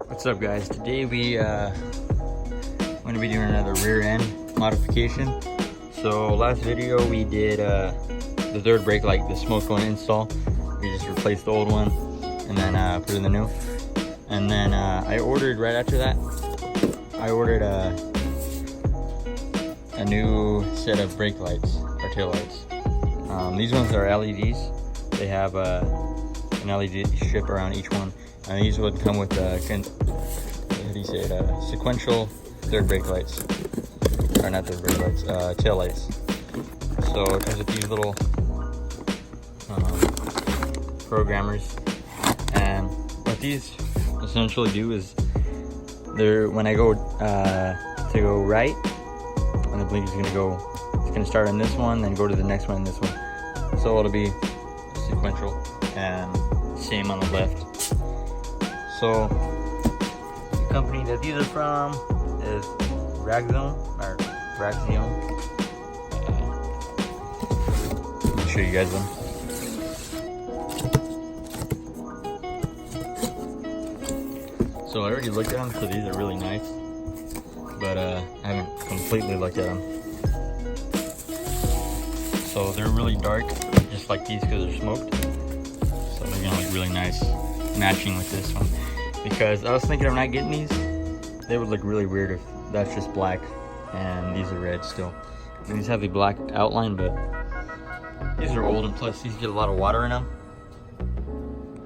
What's up, guys? Today we going to be doing another rear end modification. So last video we did the third brake light, the smoke going install. We just replaced the old one and then put in the new. And then I ordered right after that. I ordered a new set of brake lights or tail lights. These ones are LEDs. They have an LED strip around each one. And these would come with sequential third brake lights, or not third brake lights, tail lights. So it comes with these little programmers, and what these essentially do is, when I go to go right, when the blinker is going to go, it's going to start on this one, then go to the next one and this one. So it'll be sequential and same on the left. So the company that these are from is Raxiom. I'll show you guys them. So I already looked at them, so these are really nice, but I haven't completely looked at them. So they're really dark, just like these, because they're smoked. So they're gonna look really nice matching with this one. Because I was thinking of not getting these. They would look really weird if that's just black and these are red still. And these have the black outline, but these are old, and plus these get a lot of water in them.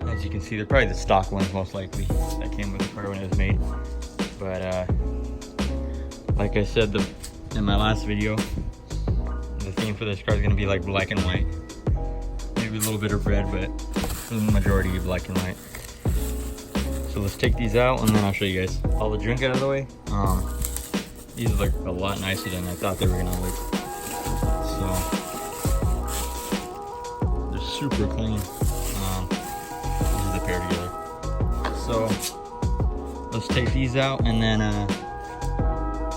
As you can see, they're probably the stock ones most likely that came with the car when it was made. But like I said in my last video, the theme for this car is going to be like black and white. Maybe a little bit of red, but for the majority black and white. So let's take these out and then I'll show you guys all the junk out of the way. These look a lot nicer than I thought they were gonna look. So they're super clean. This is the pair together. So let's take these out and then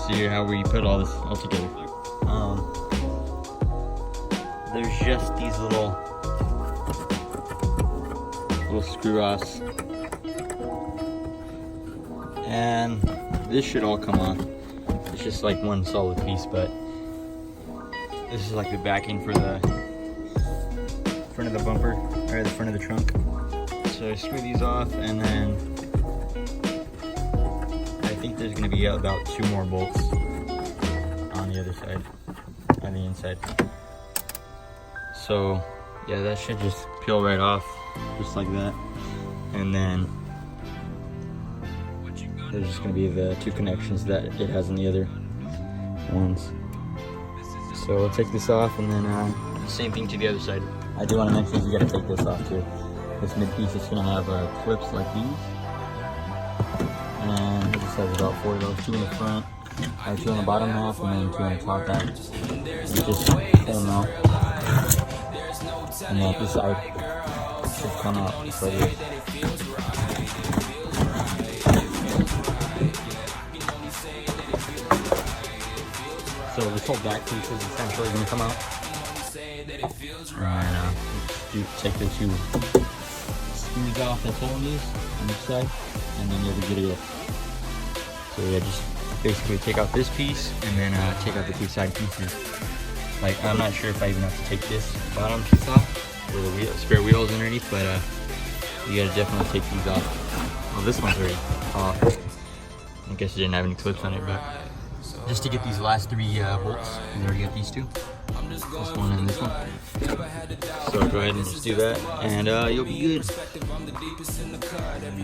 see how we put all this all together. There's just these little screw offs. And this should all come on. It's just like one solid piece, but this is like the backing for the front of the bumper, or the front of the trunk. So I screw these off, and then I think there's gonna be about 2 more bolts on the other side, on the inside. So yeah, that should just peel right off, just like that. And then there's just going to be the 2 connections that it has on the other ones. So we'll take this off, and then same thing to the other side. I do want to mention you got to take this off too. This mid piece is going to have clips like these, and it just has about 4 of those, 2 in the front, 2 on the bottom half, and then 2 on the top half. You just pull them out, and then this side should come out further. So this whole back piece is essentially going to come out. And you take the 2 screws off that's holding these on each side, and then you'll be good to go. So yeah, just basically take out this piece and then take out the 2 side pieces. Like, I'm not sure if I even have to take this bottom piece off, or the spare wheels underneath, but you gotta definitely take these off. Well, this one's already off. I guess it didn't have any clips on it, but just to get these last 3 bolts, you already got these 2. This one and this one. So go ahead and just do that, and you'll be good.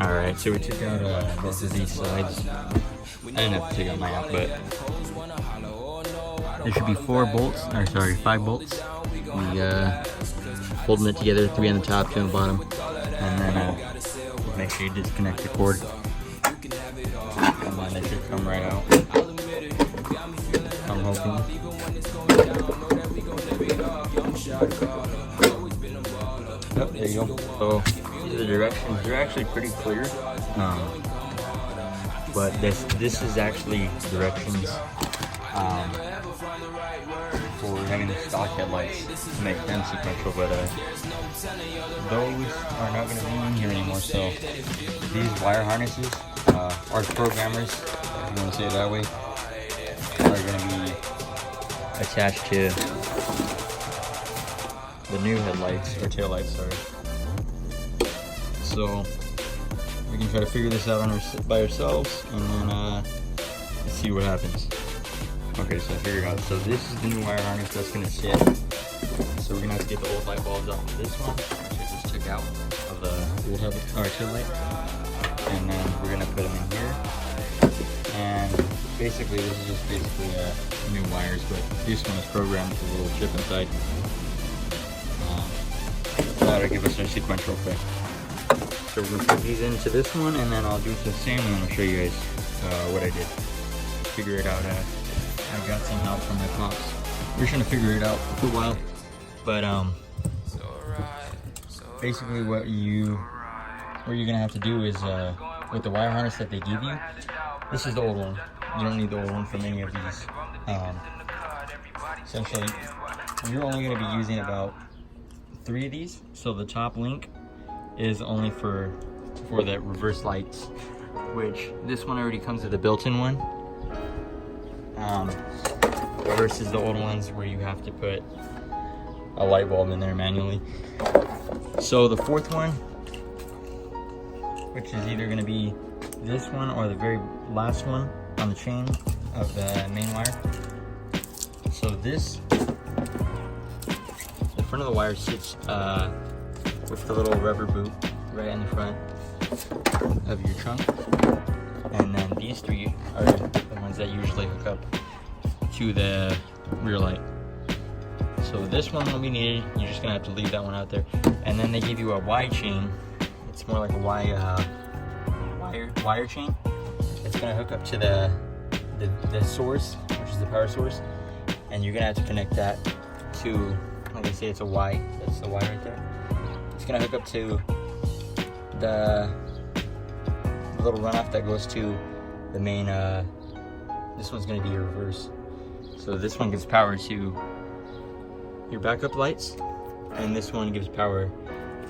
Alright, so we took out both of these sides. I didn't have to take out my out, but there should be 5 bolts. We holding it together, 3 on the top, 2 on the bottom, and then make sure you disconnect the cord. Come on, they should come right out. I'm hoping. Oh, there you go. So these are the directions. They're actually pretty clear. But this is actually directions for having the stock headlights to make them sequential, but those are not going to be in here anymore. So these wire harnesses, our programmers, if you want to say it that way, are going to be attached to the new headlights, or taillights, sorry. So we can try to figure this out by ourselves, and then see what happens. Okay, so I figured out. So this is the new wire harness that's going to sit. So we're going to have to get the old light bulbs off of this one, which I just took out of the old taillight. And then we're going to put them in here. And basically, this is just new wires, but this one is programmed with a little chip inside. That'll give us our sequential effect. So we're going to put these into this one, and then I'll do the same, and I'll show you guys what I did. Figure it out. I got some help from my pops. We were trying to figure it out for a while, but basically what you're gonna have to do is with the wire harness that they give you. This is the old one. You don't need the old one from any of these. Essentially, you're only gonna be using about 3 of these. So the top link is only for the reverse lights, which this one already comes with a built-in one. Versus the old ones where you have to put a light bulb in there manually. So the fourth one, which is either going to be this one or the very last one on the chain of the main wire. So this, the front of the wire sits with the little rubber boot right in the front of your trunk. And then these 3 are the ones that usually hook up to the rear light. So this one won't be needed. You're just gonna have to leave that one out there. And then they give you a Y chain. It's more like a wire chain. It's gonna hook up to the source, which is the power source. And you're gonna have to connect that to, like I say, it's a Y. That's the Y right there. It's gonna hook up to the little runoff that goes to the main. This one's going to be your reverse. So this one gives power to your backup lights, and this one gives power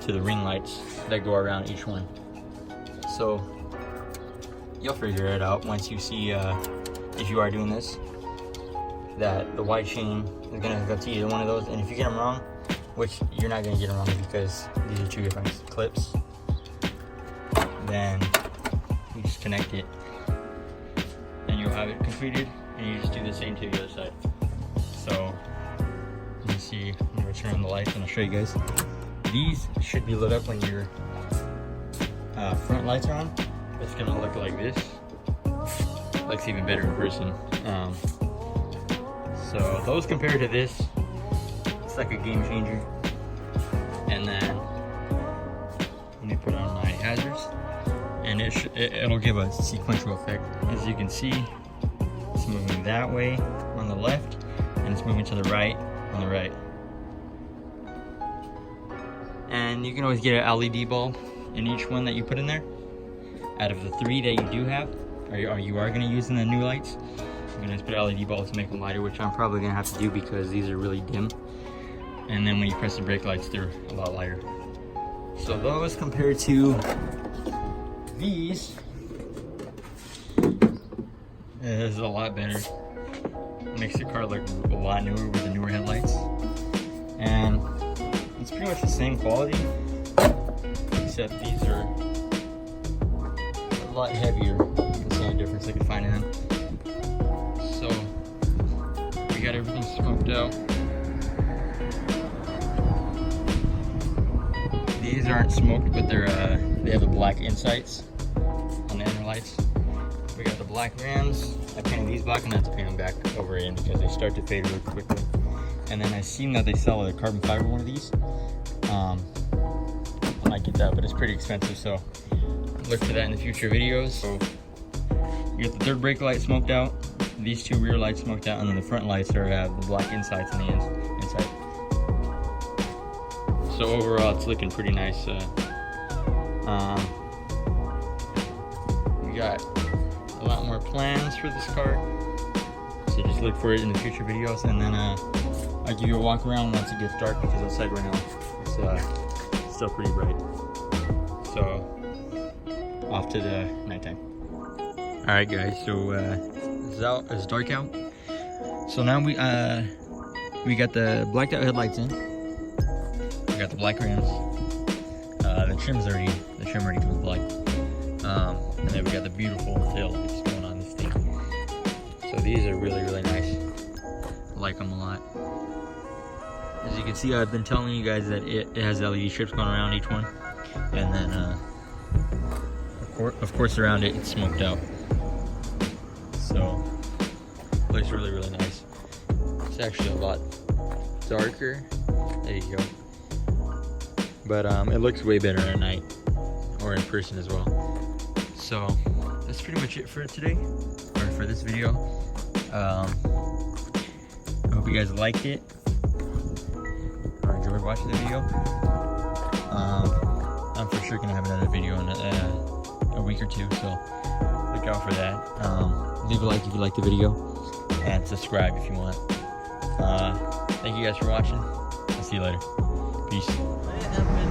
to the ring lights that go around each one. So you'll figure it out once you see, if you are doing this, that the Y chain is going to hook up to either one of those. And if you get them wrong, which you're not going to get them wrong because these are 2 different clips, then you just connect it and you'll have it completed, and you just do the same to the other side. So you can see, I'm going to turn on the lights and I'll show you guys. These should be lit up when your front lights are on. It's going to look like this. Looks even better in person. So those compared to this, it's like a game changer. And then let me put on my hazards, and it'll give a sequential effect. As you can see, it's moving that way on the left, and it's moving to the right on the right. And you can always get an LED bulb in each one that you put in there. Out of the 3 that you do have, or you are going to use in the new lights, you're going to just put an LED bulb to make them lighter, which I'm probably going to have to do because these are really dim. And then when you press the brake lights, they're a lot lighter. So those compared to these is a lot better. Makes the car look a lot newer with the newer headlights. And it's pretty much the same quality, except these are a lot heavier. You can see the difference I can find in them. So we got everything smoked out. These aren't smoked, but they have the black insights on the inner lights. We got the black rims. I painted these black, and I have to paint them back over in because they start to fade really quickly. And then I seen that they sell a carbon fiber one of these. I might get that, but it's pretty expensive, so look for that in the future videos. So you got the third brake light smoked out, these 2 rear lights smoked out, and then the front lights have the black insides on the inside. So overall, it's looking pretty nice. We got a lot more plans for this car, so just look for it in the future videos. And then I'll give you a walk around once it gets dark, because outside right now it's still pretty bright. So off to the nighttime. All right, guys. So it's dark out. So now we got the blacked out headlights in. We got the black rims. The trim already goes black. And then we got the beautiful tail lights going on this thing. So these are really, really nice. I like them a lot. As you can see, I've been telling you guys that it has LED strips going around each one, and then of course around it it's smoked out. So it looks really, really nice. It's actually a lot darker. There you go. But it looks way better at night or in person as well. So that's pretty much it for today, or for this video. I hope you guys liked it or enjoyed watching the video. I'm for sure gonna have another video in a week or two, so look out for that. Leave a like if you like the video, and subscribe if you want. Thank you guys for watching. I'll see you later. Peace.